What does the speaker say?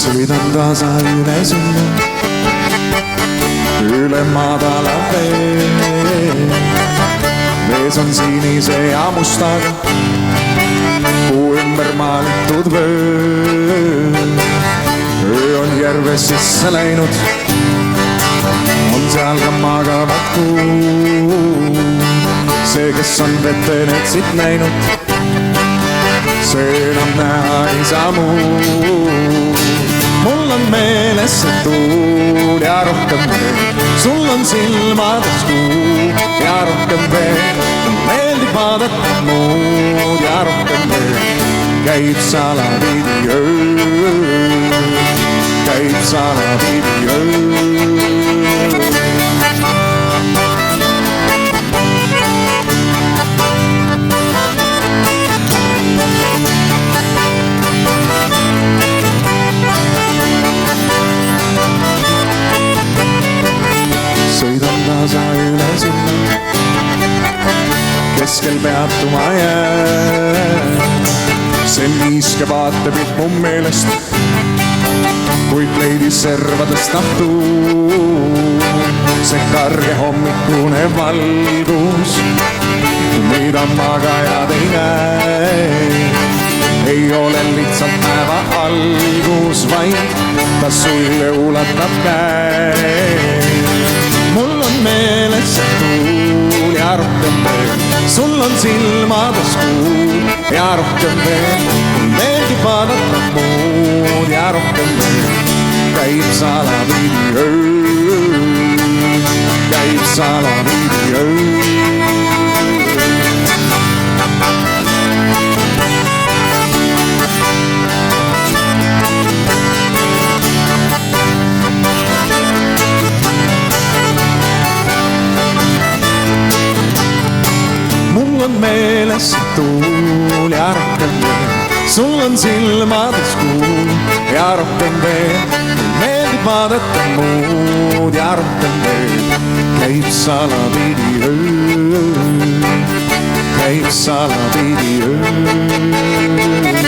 sõidan tasa üle silla, üle madala vee. Vees on sinise ja mustaga kuu ümber maalitud vöö. Öö on järve sisse läinud, on seal ka magavad kuu. See, kes on vetenetsit näinud, see enam näha ei saa muud. Mul on meeles see tuul ja rohkem veel, sul on silmades kuu ja rohkem veel. Meeldib vaadata muud ja rohkem veel, käib salaviidi öö, käib salaviidi öö. Sõidan tasa üle silla, keskel peatuma jään. See niiske vaatepilt mu meelest, kuid leidis servadest nahtu. See karge hommikune valgus, mida magajad ei näe, ei ole lihtsalt päeva algus, vaid ta sulle ulatab käe. Mul on meeles see tuul ja rohkem veel, sul on silmades kuu ja rohkem veel. Meeldib vaadata muud ja rohkem veel, käib salaviidi öö, käib salaviidi öö. Mul on meeles see tuul ja rohkem veel, sul on silmades kuu ja rohkem veel. Meeldib vaadata muud ja rohkem veel, käib salaviidi öö, käib salaviidi öö.